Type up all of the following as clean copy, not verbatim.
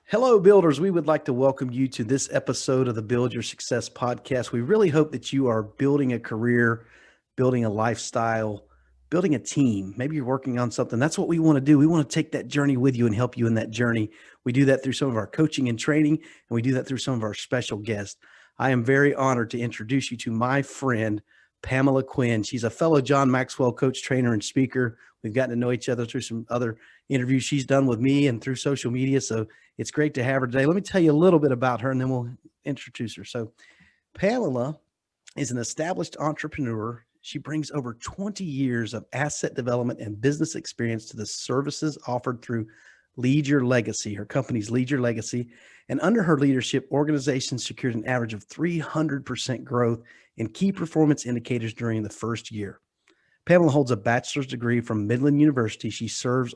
Hello, builders. We would like to welcome you to this episode of the Build Your Success podcast. We really hope that you are building a career, building a lifestyle, building a team. Maybe you're working on something. That's what we want to do. We want to take that journey with you and help you in that journey. We do that through some of our coaching and training, and we do that through some of our special guests. I am very honored to introduce you to my friend, Pamela Quinn. She's a fellow John Maxwell coach, trainer, and speaker. We've gotten to know each other through some other interviews she's done with me and through social media. So it's great to have her today. Let me tell you a little bit about her and then we'll introduce her. So Pamela is an established entrepreneur. She brings over 20 years of asset development and business experience to the services offered through Lead Your Legacy. Her company's Lead Your Legacy. And under her leadership, organizations secured an average of 300% growth in key performance indicators during the first year. Pamela holds a bachelor's degree from Midland University. She serves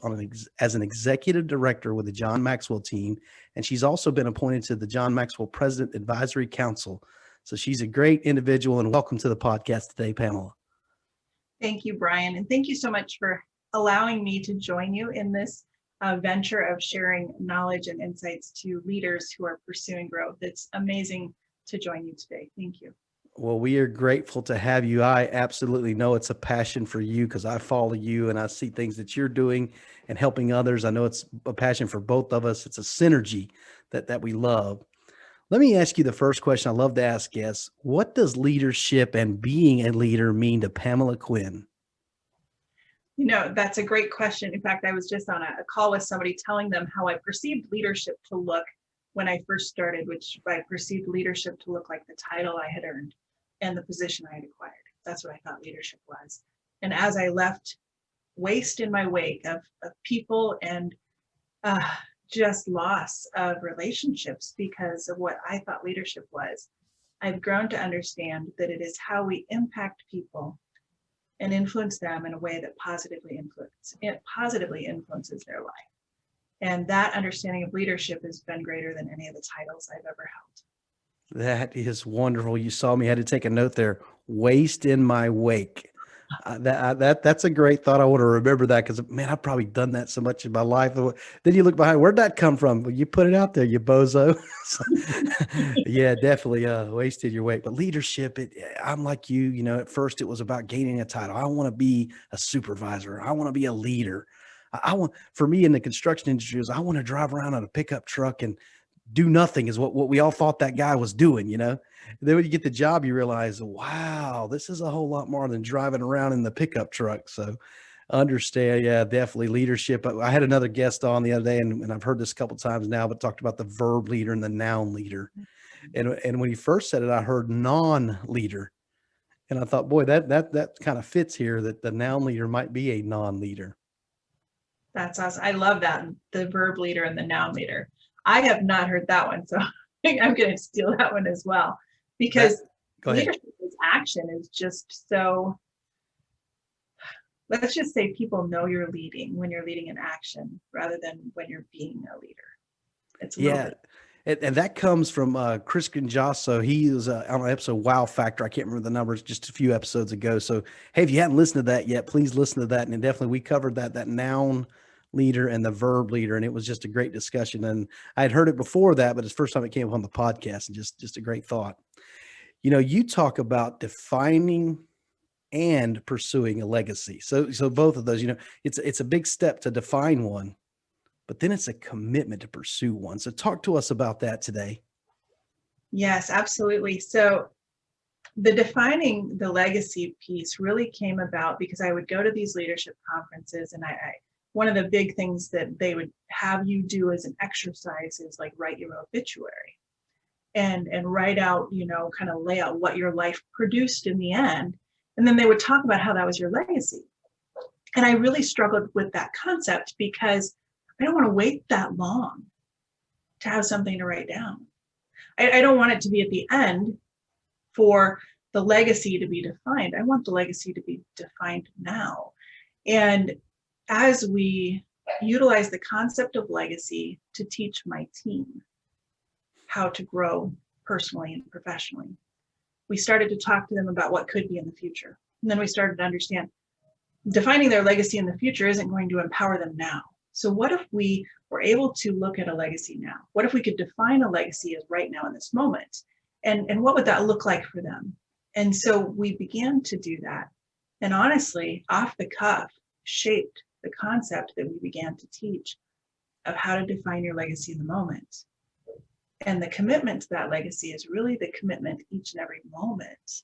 as an executive director with the John Maxwell team, and she's also been appointed to the John Maxwell President Advisory Council. So she's a great individual, and welcome to the podcast today, Pamela. Thank you, Brian, and thank you so much for allowing me to join you in this venture of sharing knowledge and insights to leaders who are pursuing growth. It's amazing to join you today. Thank you. Well, we are grateful to have you. I absolutely know it's a passion for you because I follow you and I see things that you're doing and helping others. I know it's a passion for both of us. It's a synergy that we love. Let me ask you the first question I love to ask guests. What does leadership and being a leader mean to Pamela Quinn? You know, that's a great question. In fact, I was just on a call with somebody telling them how I perceived leadership to look when I first started, which I perceived leadership to look like the title I had earned and the position I had acquired. That's what I thought leadership was. And as I left waste in my wake of people and just loss of relationships because of what I thought leadership was, I've grown to understand that it is how we impact people and influence them in a way that positively influences their life. And that understanding of leadership has been greater than any of the titles I've ever held. That is wonderful. You saw me, I had to take a note there. Waste in my wake. That's a great thought. I want to remember that because, man, I've probably done that so much in my life. Then you look behind, where'd that come from? Well, you put it out there, you bozo. Yeah, definitely wasted your weight. But leadership, I'm like you, at first it was about gaining a title. I want to be a supervisor. I want to be a leader. For me in the construction industry, I want to drive around on a pickup truck and do nothing is what we all thought that guy was doing, And then when you get the job, you realize, wow, this is a whole lot more than driving around in the pickup truck. So understand, yeah, definitely leadership. I had another guest on the other day, and I've heard this a couple of times now, but talked about the verb leader and the noun leader. And when he first said it, I heard non-leader. And I thought, boy, that kind of fits here, that the noun leader might be a non-leader. That's awesome. I love that, the verb leader and the noun leader. I have not heard that one, so I'm going to steal that one as well, because leadership is action is just so, let's just say people know you're leading when you're leading in action rather than when you're being a leader. It's a little bit. And that comes from Chris Gonjasso. He was on an episode Wow Factor. I can't remember the numbers, just a few episodes ago. So, hey, if you hadn't listened to that yet, please listen to that. And definitely we covered that noun leader and the verb leader. And it was just a great discussion. And I had heard it before that, but it's the first time it came up on the podcast, and just a great thought. You talk about defining and pursuing a legacy. So both of those, it's a big step to define one, but then it's a commitment to pursue one. So talk to us about that today. Yes, absolutely. So the defining the legacy piece really came about because I would go to these leadership conferences, and one of the big things that they would have you do as an exercise is like write your obituary and write out, kind of lay out what your life produced in the end. And then they would talk about how that was your legacy. And I really struggled with that concept because I don't want to wait that long to have something to write down. I don't want it to be at the end for the legacy to be defined. I want the legacy to be defined now. And as we utilize the concept of legacy to teach my team how to grow personally and professionally, we started to talk to them about what could be in the future. And then we started to understand defining their legacy in the future isn't going to empower them now. So what if we were able to look at a legacy now? What if we could define a legacy as right now in this moment? And what would that look like for them? And so we began to do that. And honestly, off the cuff, shaped the concept that we began to teach of how to define your legacy in the moment. And the commitment to that legacy is really the commitment each and every moment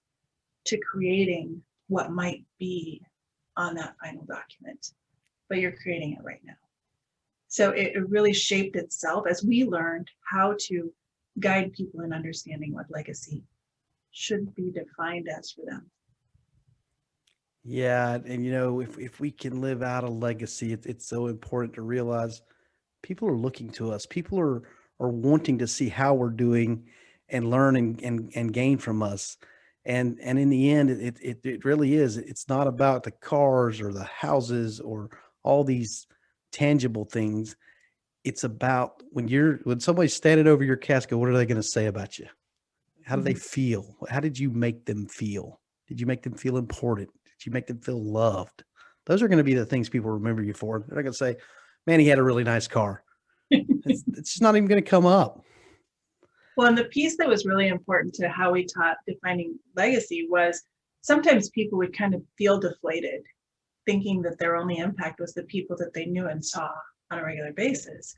to creating what might be on that final document, but you're creating it right now. So it really shaped itself as we learned how to guide people in understanding what legacy should be defined as for them. Yeah, and if we can live out a legacy, it's so important to realize people are looking to us. People are wanting to see how we're doing and learn and gain from us. And in the end, it really is. It's not about the cars or the houses or all these tangible things. It's about when somebody's standing over your casket, what are they going to say about you? How do they Mhm. feel? How did you make them feel? Did you make them feel important? Did you make them feel loved? Those are going to be the things people remember you for. They're not going to say, man, he had a really nice car. It's just not even going to come up. Well, and the piece that was really important to how we taught defining legacy was sometimes people would kind of feel deflated, thinking that their only impact was the people that they knew and saw on a regular basis.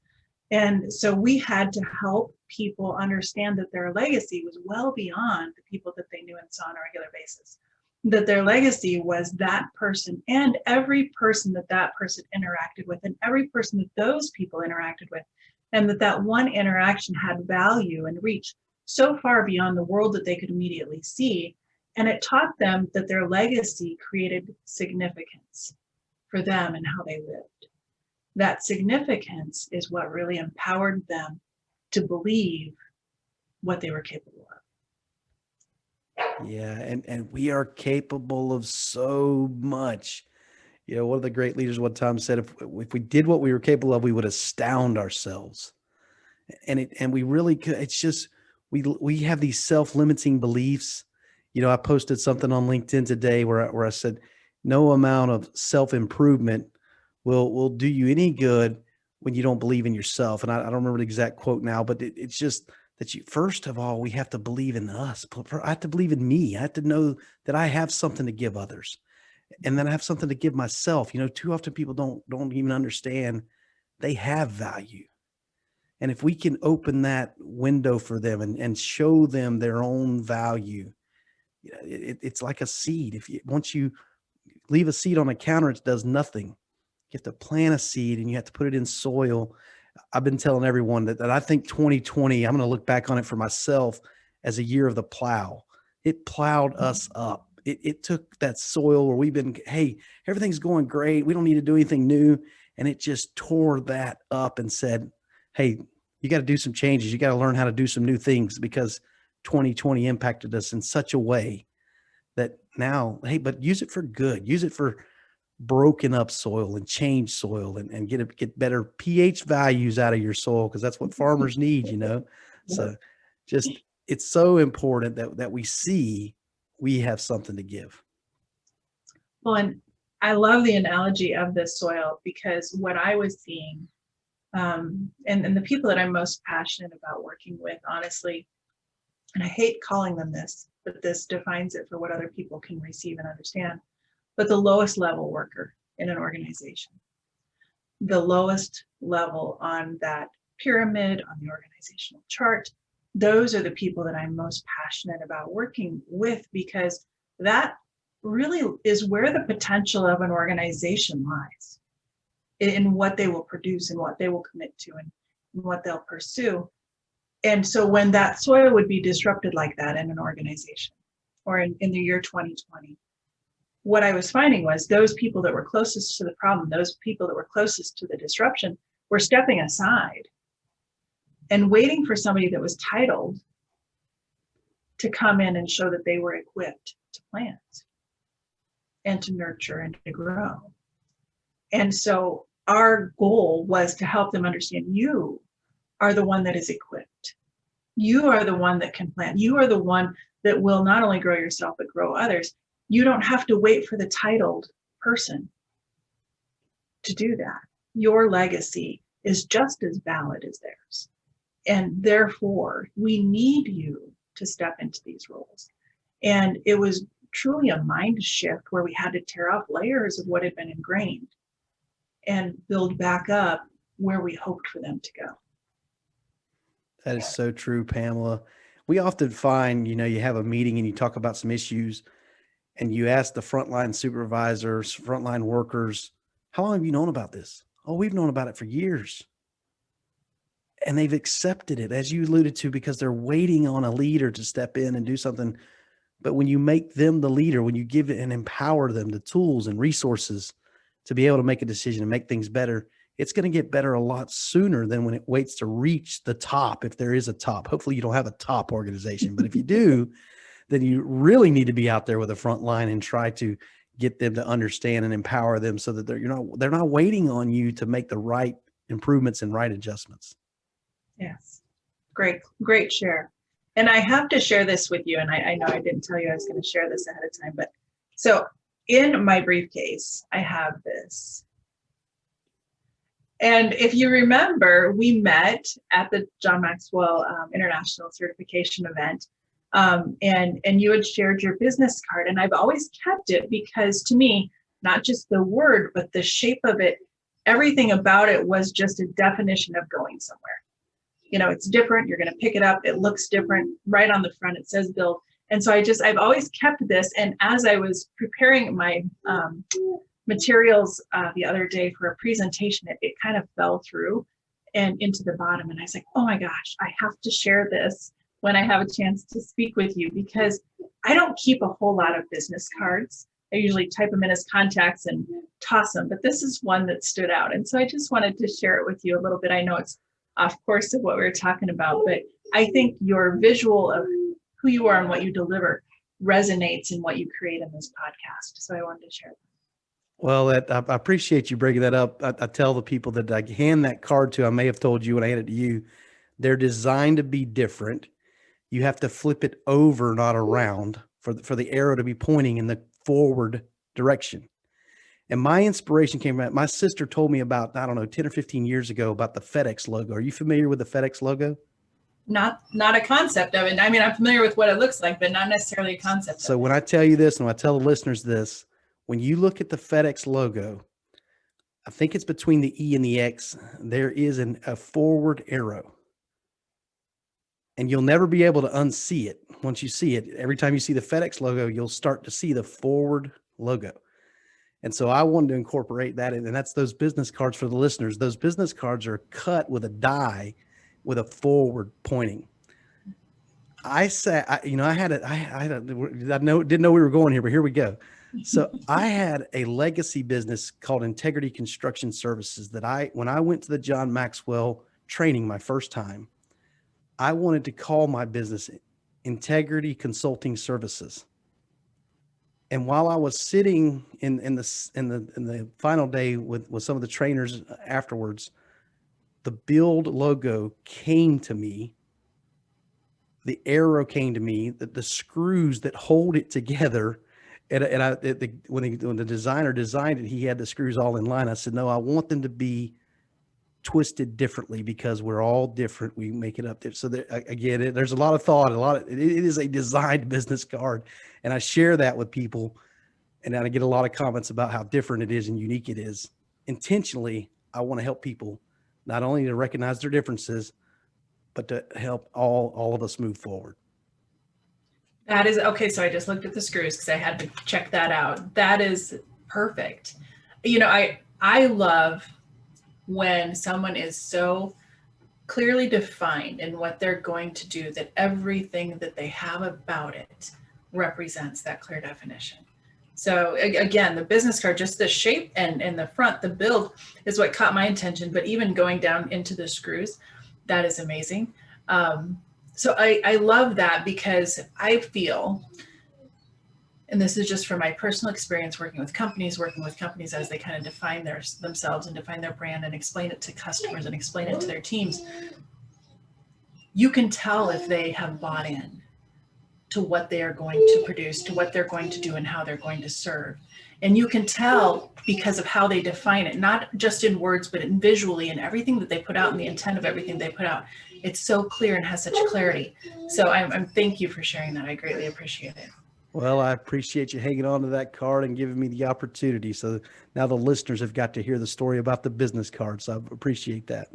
And so we had to help people understand that their legacy was well beyond the people that they knew and saw on a regular basis. That their legacy was that person and every person that that person interacted with, and every person that those people interacted with, and that one interaction had value and reach so far beyond the world that they could immediately see. And it taught them that their legacy created significance for them and how they lived. That significance is what really empowered them to believe what they were capable of. Yeah, and we are capable of so much. One of the great leaders one time said, if we did what we were capable of, we would astound ourselves. And we really could. It's just we have these self-limiting beliefs. I posted something on LinkedIn today where I said, no amount of self-improvement will do you any good when you don't believe in yourself. And I don't remember the exact quote now, but it's just that first of all, we have to believe in us. I have to believe in me. I have to know that I have something to give others, and then I have something to give myself. Too often people don't even understand they have value. And if we can open that window for them and show them their own value, it's like a seed. Once you leave a seed on a counter, it does nothing. You have to plant a seed and you have to put it in soil. I've been telling everyone that I think 2020, I'm going to look back on it for myself as a year of the plow. It plowed us up. It took that soil where we've been, hey, everything's going great. We don't need to do anything new. And it just tore that up and said, hey, you got to do some changes. You got to learn how to do some new things, because 2020 impacted us in such a way that now, hey, but use it for good. Use it for broken up soil and change soil and get better pH values out of your soil, because that's what farmers need. So just, it's so important that we see we have something to give. Well, and I love the analogy of the soil, because what I was seeing, and the people that I'm most passionate about working with, honestly, and I hate calling them this, but this defines it for what other people can receive and understand, but the lowest level worker in an organization, the lowest level on that pyramid, on the organizational chart, those are the people that I'm most passionate about working with, because that really is where the potential of an organization lies, in what they will produce and what they will commit to and what they'll pursue. And so when that soil would be disrupted like that in an organization, or in the year 2020, what I was finding was those people that were closest to the problem, those people that were closest to the disruption, were stepping aside and waiting for somebody that was titled to come in and show that they were equipped to plant and to nurture and to grow. And so our goal was to help them understand, you are the one that is equipped. You are the one that can plant. You are the one that will not only grow yourself, but grow others. You don't have to wait for the titled person to do that. your legacy is just as valid as theirs. And therefore, we need you to step into these roles. And it was truly a mind shift where we had to tear off layers of what had been ingrained and build back up where we hoped for them to go. That is so true, Pamela. We often find, you have a meeting and you talk about some issues and you ask the frontline supervisors, frontline workers, how long have you known about this? Oh, we've known about it for years. And they've accepted it, as you alluded to, because they're waiting on a leader to step in and do something. But when you make them the leader, when you give it and empower them the tools and resources to be able to make a decision and make things better, it's going to get better a lot sooner than when it waits to reach the top. If there is a top, hopefully you don't have a top organization, but if you do, then you really need to be out there with the front line and try to get them to understand and empower them so that they're not waiting on you to make the right improvements and right adjustments. Yes. Great share. And I have to share this with you. And I know I didn't tell you I was going to share this ahead of time, but so in my briefcase, I have this. And if you remember, we met at the John Maxwell International Certification event. And you had shared your business card, and I've always kept it because to me, not just the word, but the shape of it, everything about it was just a definition of going somewhere. It's different. You're going to pick it up. It looks different. Right on the front, it says build. And so I've always kept this. And as I was preparing my materials the other day for a presentation, it kind of fell through and into the bottom. And I was like, oh my gosh, I have to share this when I have a chance to speak with you, because I don't keep a whole lot of business cards. I usually type them in as contacts and toss them, but this is one that stood out. And so I just wanted to share it with you a little bit. I know it's off course of what we were talking about, but I think your visual of who you are and what you deliver resonates in what you create in this podcast. So I wanted to share that. Well, I appreciate you bringing that up. I tell the people that I hand that card to, I may have told you when I hand it to you, they're designed to be different. You have to flip it over, not around, for the arrow to be pointing in the forward direction. And my inspiration came from my sister told me about, 10 or 15 years ago about the FedEx logo. Are you familiar with the FedEx logo? Not a concept of it. I mean, I'm familiar with what it looks like, but not necessarily a concept. So when I tell you this, and when I tell the listeners this, when you look at the FedEx logo, I think it's between the E and the X, there is a forward arrow. And you'll never be able to unsee it. Once you see it, every time you see the FedEx logo, you'll start to see the forward logo. And so I wanted to incorporate that in, and that's those business cards for the listeners. Those business cards are cut with a die with a forward pointing. Didn't know we were going here, but here we go. So I had a legacy business called Integrity Construction Services that when I went to the John Maxwell training my first time, I wanted to call my business Integrity Consulting Services. And while I was sitting in the final day with some of the trainers afterwards, the build logo came to me. The arrow came to me, the screws that hold it together. When the designer designed it, he had the screws all in line. I said, no, I want them to be twisted differently because we're all different. We make it up there. So again, there's a lot of thought, it is a designed business card. And I share that with people. And I get a lot of comments about how different it is and unique it is. Intentionally, I want to help people not only to recognize their differences, but to help all of us move forward. That is okay. So I just looked at the screws because I had to check that out. That is perfect. I love when someone is so clearly defined in what they're going to do that everything that they have about it represents that clear definition. So again, the business card, just the shape and the front, the build is what caught my attention, but even going down into the screws, that is amazing. So I love that because I feel, and this is just from my personal experience working with companies as they kind of define themselves and define their brand and explain it to customers and explain it to their teams. You can tell if they have bought in to what they are going to produce, to what they're going to do, and how they're going to serve. And you can tell because of how they define it, not just in words, but in visually and everything that they put out and the intent of everything they put out. It's so clear and has such clarity. So I'm thank you for sharing that. I greatly appreciate it. Well, I appreciate you hanging on to that card and giving me the opportunity. So now the listeners have got to hear the story about the business card. So I appreciate that.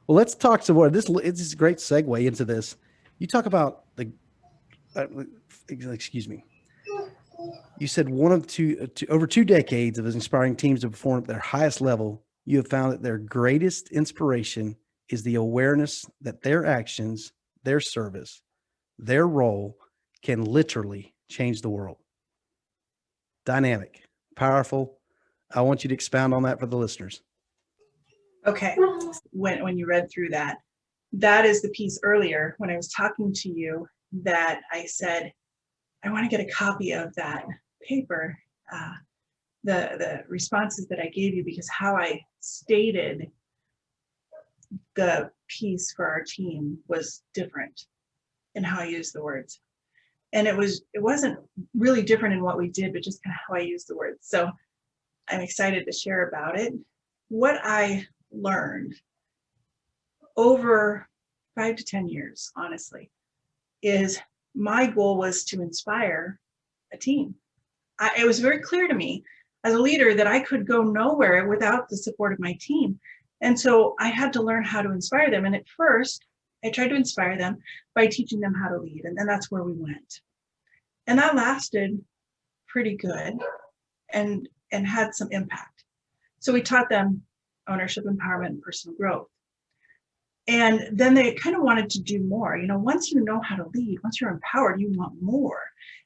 Well, let's talk some more. It's a great segue into this. You talk about uh, excuse me. You said one of over 2 decades of inspiring teams to perform at their highest level, you have found that their greatest inspiration is the awareness that their actions, their service, their role can literally change the world. Dynamic, powerful. I want you to expound on that for the listeners. Okay. When you read through that, that is the piece earlier when I was talking to you that I said, I want to get a copy of that paper, the responses that I gave you, because how I stated the piece for our team was different in how I used the words. And it wasn't really different in what we did, but just kind of how I used the words. So I'm excited to share about it. What I learned over 5 to 10 years, honestly, is my goal was to inspire a team. It was very clear to me as a leader that I could go nowhere without the support of my team. And so I had to learn how to inspire them. And at first, I tried to inspire them by teaching them how to lead. And then that's where we went. And that lasted pretty good and had some impact. So we taught them ownership, empowerment, and personal growth. And then they kind of wanted to do more. Once you know how to lead, once you're empowered, you want more.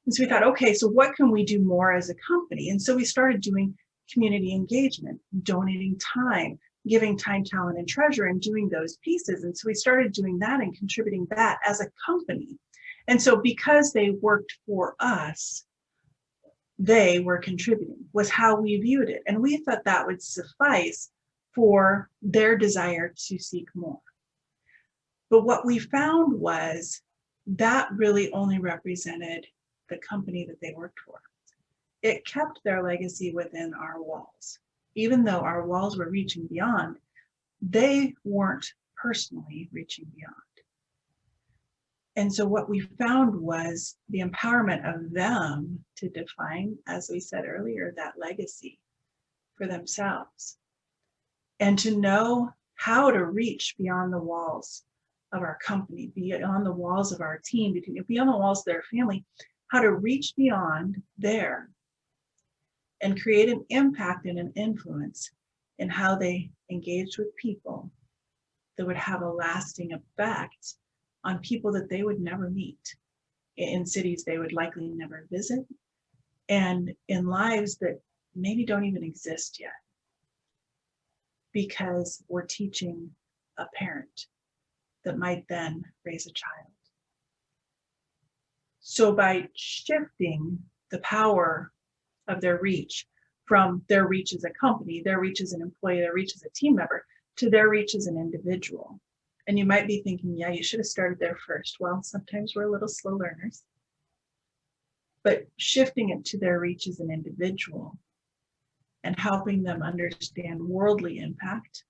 And so we thought, okay, so what can we do more as a company? And so we started doing community engagement, donating time, giving time, talent, and treasure, and doing those pieces. And so we started doing that and contributing that as a company. And so because they worked for us, they were contributing, was how we viewed it. And we thought that would suffice for their desire to seek more. But what we found was that really only represented the company that they worked for. It kept their legacy within our walls. Even though our walls were reaching beyond, they weren't personally reaching beyond. And so what we found was the empowerment of them to define, as we said earlier, that legacy for themselves. And to know how to reach beyond the walls of our company, beyond the walls of our team, beyond the walls of their family, how to reach beyond there and create an impact and an influence in how they engaged with people that would have a lasting effect on people that they would never meet, in cities they would likely never visit, and in lives that maybe don't even exist yet, because we're teaching a parent that might then raise a child. So by shifting the power of their reach from their reach as a company, their reach as an employee, their reach as a team member, to their reach as an individual. And you might be thinking, yeah, you should have started there first. Well, sometimes we're a little slow learners. But shifting it to their reach as an individual and helping them understand worldly impact.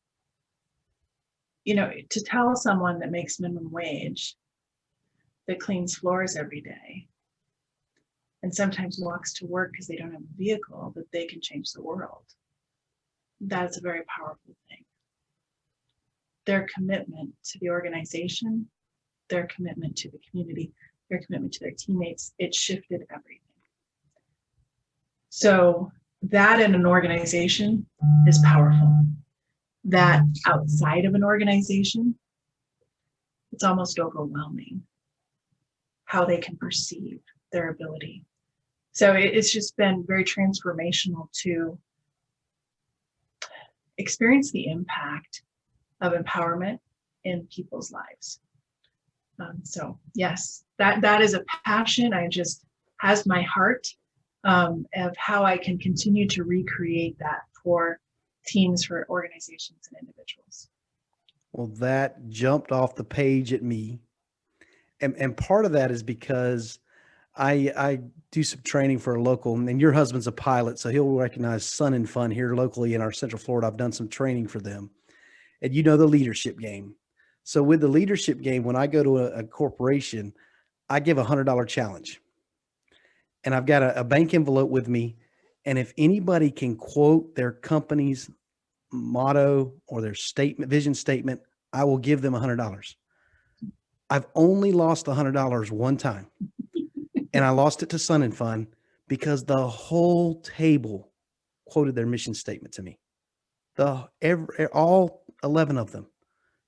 To tell someone that makes minimum wage, that cleans floors every day, and sometimes walks to work because they don't have a vehicle, that they can change the world. That's a very powerful thing. Their commitment to the organization, their commitment to the community, their commitment to their teammates, it shifted everything. So that in an organization is powerful. That outside of an organization, it's almost overwhelming how they can perceive their ability. So it's just been very transformational to experience the impact of empowerment in people's lives. So yes, that is a passion. I just has my heart of how I can continue to recreate that for teams, for organizations, and individuals. Well, that jumped off the page at me. And part of that is because I do some training for a local, and your husband's a pilot, so he'll recognize Sun and Fun here locally in our Central Florida. I've done some training for them, and the leadership game. So with the leadership game, when I go to a corporation, I give $100 challenge, and I've got a bank envelope with me, and if anybody can quote their company's motto or their statement, vision statement, I will give them $100. I've only lost $100 one time, and I lost it to Sun and Fun because the whole table quoted their mission statement to me. All 11 of them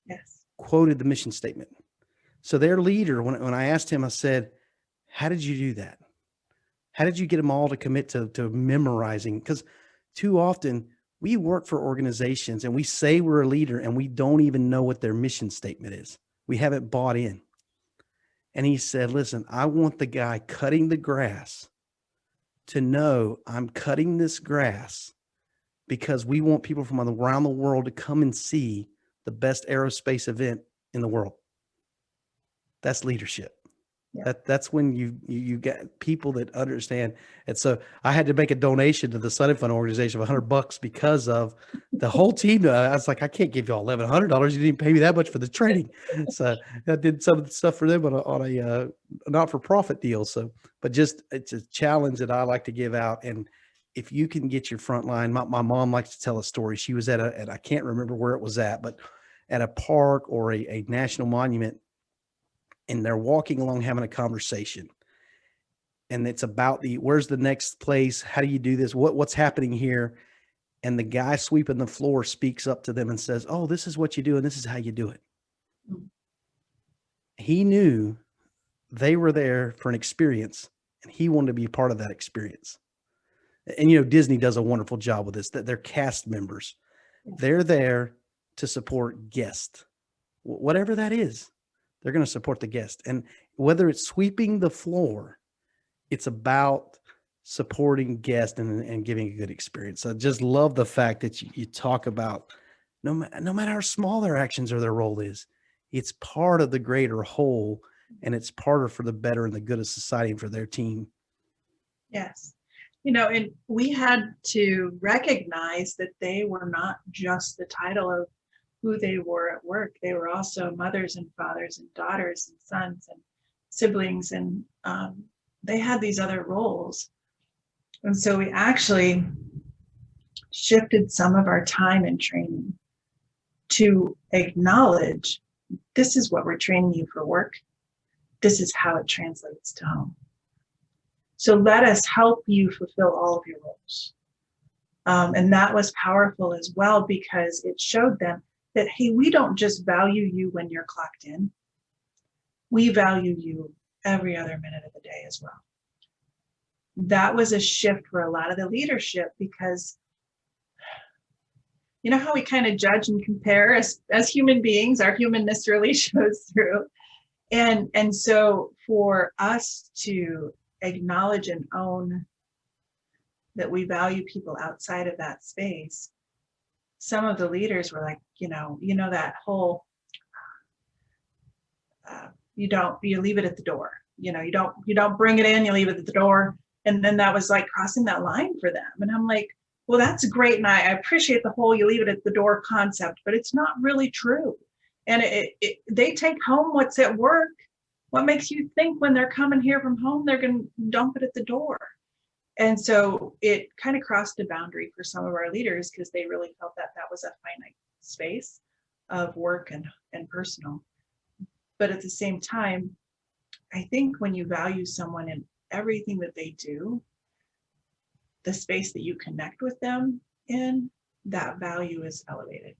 Yes. quoted the mission statement. So their leader, when I asked him, I said, "How did you do that? How did you get them all to commit to memorizing?" Because too often we work for organizations and we say we're a leader and we don't even know what their mission statement is. We haven't bought in. And he said, "Listen, I want the guy cutting the grass to know I'm cutting this grass because we want people from around the world to come and see the best aerospace event in the world." That's leadership. Yeah. That's when you get people that understand. And so I had to make a donation to the Sun and Fun organization of $100 because of the whole team. I was like, I can't give you all $1,100. You didn't pay me that much for the training. So I did some of the stuff for them on a not-for-profit deal. So, but just it's a challenge that I like to give out. And if you can get your front line, my mom likes to tell a story. She was and I can't remember where it was at, but at a park or a national monument, and they're walking along having a conversation, and it's about where's the next place, how do you do this, what's happening here, and the guy sweeping the floor speaks up to them and says, "Oh, this is what you do and this is how you do it." Mm. He knew they were there for an experience and he wanted to be part of that experience. And Disney does a wonderful job with this, that they're cast members. They're there to support guests, whatever that is. They're going to support the guest. And whether it's sweeping the floor, it's about supporting guests and giving a good experience. I just love the fact that you talk about no matter how small their actions or their role is, it's part of the greater whole, and it's part of for the better and the good of society and for their team. Yes. And we had to recognize that they were not just the title of who they were at work. They were also mothers and fathers and daughters and sons and siblings, and they had these other roles. And so we actually shifted some of our time in training to acknowledge, this is what we're training you for work. This is how it translates to home. So let us help you fulfill all of your roles. And that was powerful as well, because it showed them that, hey, we don't just value you when you're clocked in. We value you every other minute of the day as well. That was a shift for a lot of the leadership, because you know how we kind of judge and compare as human beings, our humanness really shows through. And so for us to acknowledge and own that we value people outside of that space, some of the leaders were like, that whole, you leave it at the door. You don't bring it in, you leave it at the door. And then that was like crossing that line for them. And I'm like, well, that's great. And I appreciate the whole you leave it at the door concept, but it's not really true. And they take home what's at work. What makes you think when they're coming here from home, they're going to dump it at the door? And so it kind of crossed a boundary for some of our leaders, because they really felt that that was a finite space of work and personal. But at the same time, I think when you value someone in everything that they do, the space that you connect with them in, that value is elevated.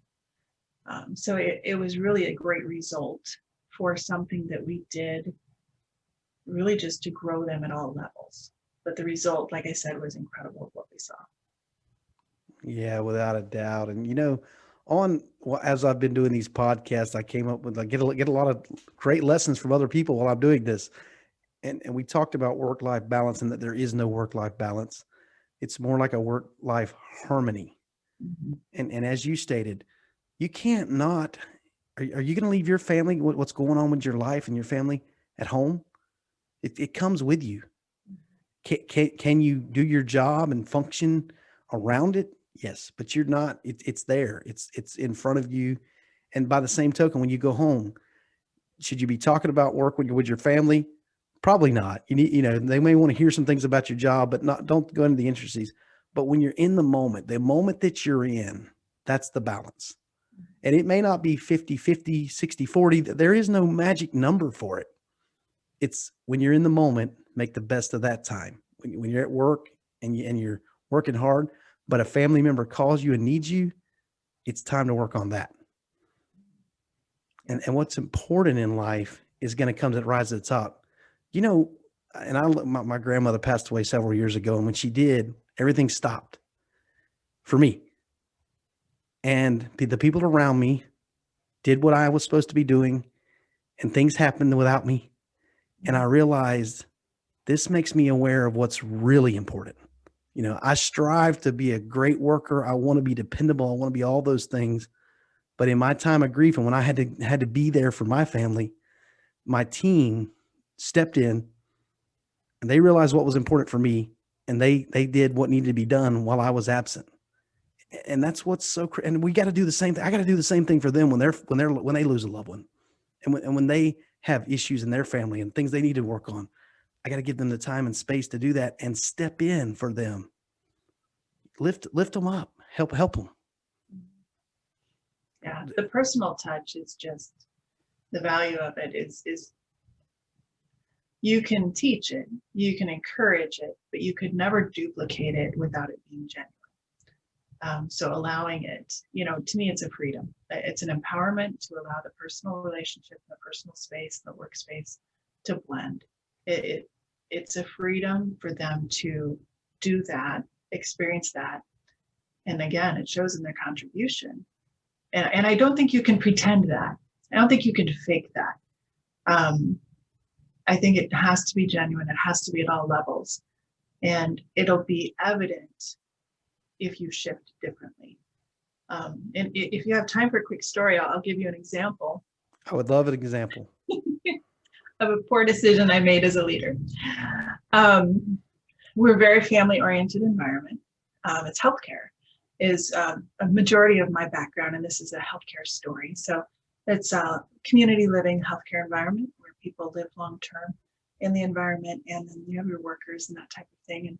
So it was really a great result for something that we did really just to grow them at all levels. But the result, like I said, was incredible, what we saw. Yeah, without a doubt. And as I've been doing these podcasts, I came up with, I get a lot of great lessons from other people while I'm doing this. And we talked about work-life balance, and that there is no work-life balance. It's more like a work-life harmony. Mm-hmm. And as you stated, you can't not. Are you going to leave your family? What's going on with your life and your family? at home, it comes with you. Can you do your job and function around it? Yes, but you're not. It's there. It's in front of you. And by the same token, when you go home, should you be talking about work when you're with your family? Probably not. They may want to hear some things about your job, but not don't go into the intricacies. But when you're in the moment that you're in, that's the balance. And it may not be 50-50, 60-40. There is no magic number for it. It's when you're in the moment, make the best of that time. When you're at work and you're working hard, but a family member calls you and needs you, it's time to work on that. And what's important in life is going to come to rise to the top. And my grandmother passed away several years ago, and when she did, everything stopped for me. And the people around me did what I was supposed to be doing, and things happened without me. And I realized this makes me aware of what's really important. I strive to be a great worker. I want to be dependable. I want to be all those things. But in my time of grief, and when I had to be there for my family, my team stepped in and they realized what was important for me, and they did what needed to be done while I was absent. And that's what's so. And we got to do the same thing. I got to do the same thing for them when they lose a loved one, and when they have issues in their family and things they need to work on. I got to give them the time and space to do that and step in for them. Lift them up. Help them. Yeah, the personal touch is just the value of it is you can teach it, you can encourage it, but you could never duplicate it without it being genuine. So allowing it, to me, it's a freedom. It's an empowerment to allow the personal relationship, the personal space, the workspace to blend. It's a freedom for them to do that, experience that. And again, it shows in their contribution. And I don't think you can pretend that. I don't think you can fake that. I think it has to be genuine. It has to be at all levels. And it'll be evident if you shift differently. And if you have time for a quick story, I'll give you an example. I would love an example. Of a poor decision I made as a leader. We're a very family-oriented environment. It's healthcare is a majority of my background, and this is a healthcare story. So it's a community living healthcare environment where people live long-term in the environment, and then you have your workers and that type of thing. And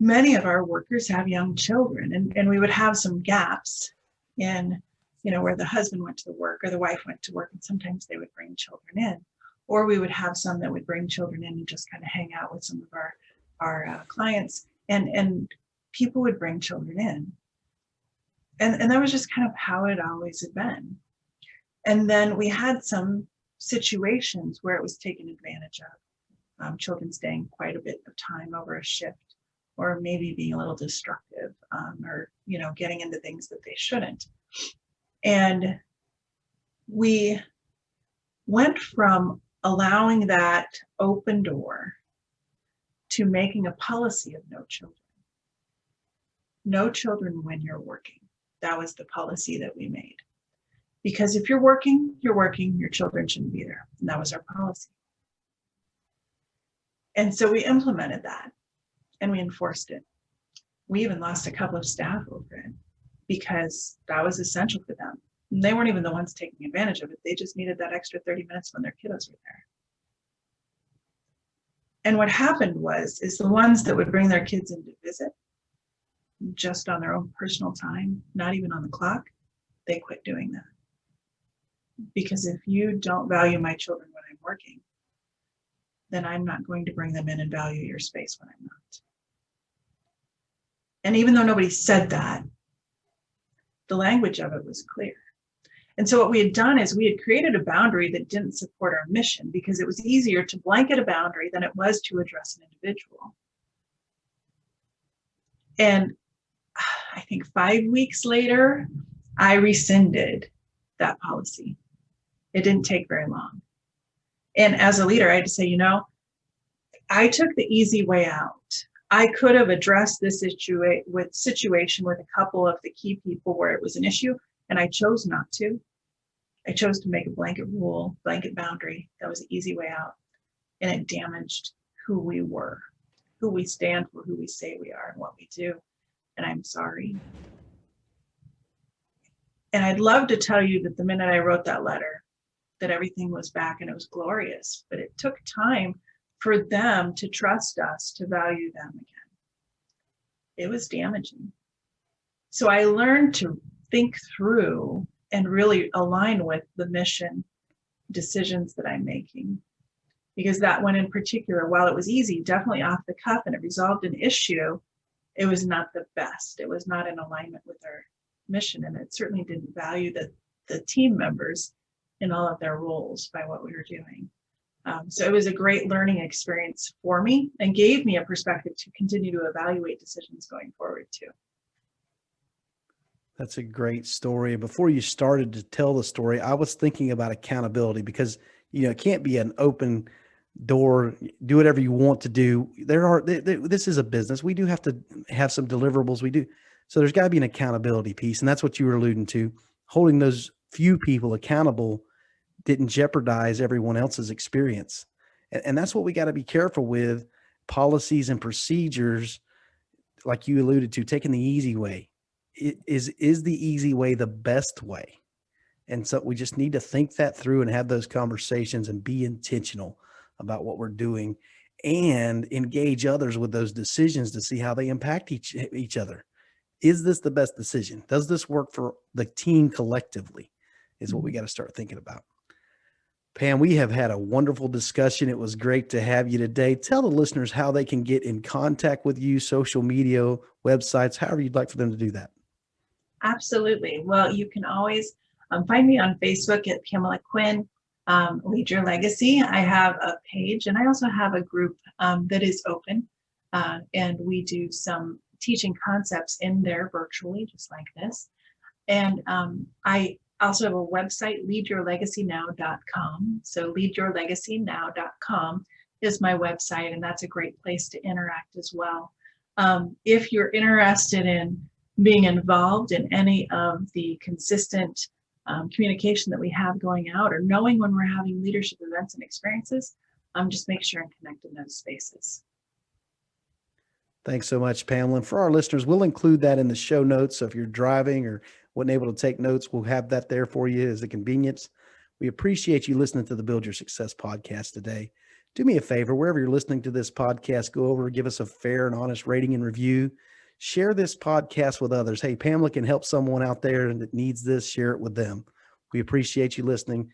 many of our workers have young children, and we would have some gaps in, where the husband went to work or the wife went to work, and sometimes they would bring children in. Or we would have some that would bring children in and just kind of hang out with some of our clients, and people would bring children in. And that was just kind of how it always had been. And then we had some situations where it was taken advantage of, children staying quite a bit of time over a shift, or maybe being a little destructive, or, getting into things that they shouldn't. And we went from allowing that open door to making a policy of no children. No children when you're working. That was the policy that we made. Because if you're working, your children shouldn't be there. And that was our policy. And so we implemented that and we enforced it. We even lost a couple of staff over it because that was essential for them. And they weren't even the ones taking advantage of it. They just needed that extra 30 minutes when their kiddos were there. And what happened is the ones that would bring their kids in to visit just on their own personal time, not even on the clock, they quit doing that. Because if you don't value my children when I'm working, then I'm not going to bring them in and value your space when I'm not. And even though nobody said that, the language of it was clear. And so what we had done is we had created a boundary that didn't support our mission, because it was easier to blanket a boundary than it was to address an individual. And I think 5 weeks later, I rescinded that policy. It didn't take very long. And as a leader, I had to say, I took the easy way out. I could have addressed this situation with a couple of the key people where it was an issue, and I chose not to. I chose to make a blanket rule, blanket boundary. That was the easy way out. And it damaged who we were, who we stand for, who we say we are, and what we do. And I'm sorry. And I'd love to tell you that the minute I wrote that letter, that everything was back and it was glorious. But it took time for them to trust us, to value them again. It was damaging. So I learned to think through and really align with the mission decisions that I'm making. Because that one in particular, while it was easy, definitely off the cuff, and it resolved an issue, it was not the best. It was not in alignment with our mission, and it certainly didn't value the team members in all of their roles by what we were doing. So it was a great learning experience for me and gave me a perspective to continue to evaluate decisions going forward too. That's a great story. Before you started to tell the story, I was thinking about accountability because, it can't be an open door, do whatever you want to do. This is a business. We do have to have some deliverables. We do. So there's got to be an accountability piece. And that's what you were alluding to. Holding those few people accountable didn't jeopardize everyone else's experience. And that's what we got to be careful with policies and procedures, like you alluded to, taking the easy way. Is the easy way the best way? And so we just need to think that through and have those conversations and be intentional about what we're doing and engage others with those decisions to see how they impact each other. Is this the best decision? Does this work for the team collectively? Is what we got to start thinking about. Pam, we have had a wonderful discussion. It was great to have you today. Tell the listeners how they can get in contact with you, social media, websites, however you'd like for them to do that. Absolutely. Well, you can always find me on Facebook at Pamela Quinn, Lead Your Legacy. I have a page, and I also have a group that is open, and we do some teaching concepts in there virtually, just like this. And I also have a website, leadyourlegacynow.com. So leadyourlegacynow.com is my website, and that's a great place to interact as well. If you're interested in being involved in any of the consistent communication that we have going out, or knowing when we're having leadership events and experiences, just make sure and connect in those spaces. Thanks so much, Pamela. And for our listeners, we'll include that in the show notes. So if you're driving or wasn't able to take notes, we'll have that there for you as a convenience. We appreciate you listening to the Build Your Success podcast today. Do me a favor, wherever you're listening to this podcast, go over, give us a fair and honest rating and review. Share this podcast with others. Hey, Pamela can help someone out there that needs this. Share it with them. We appreciate you listening.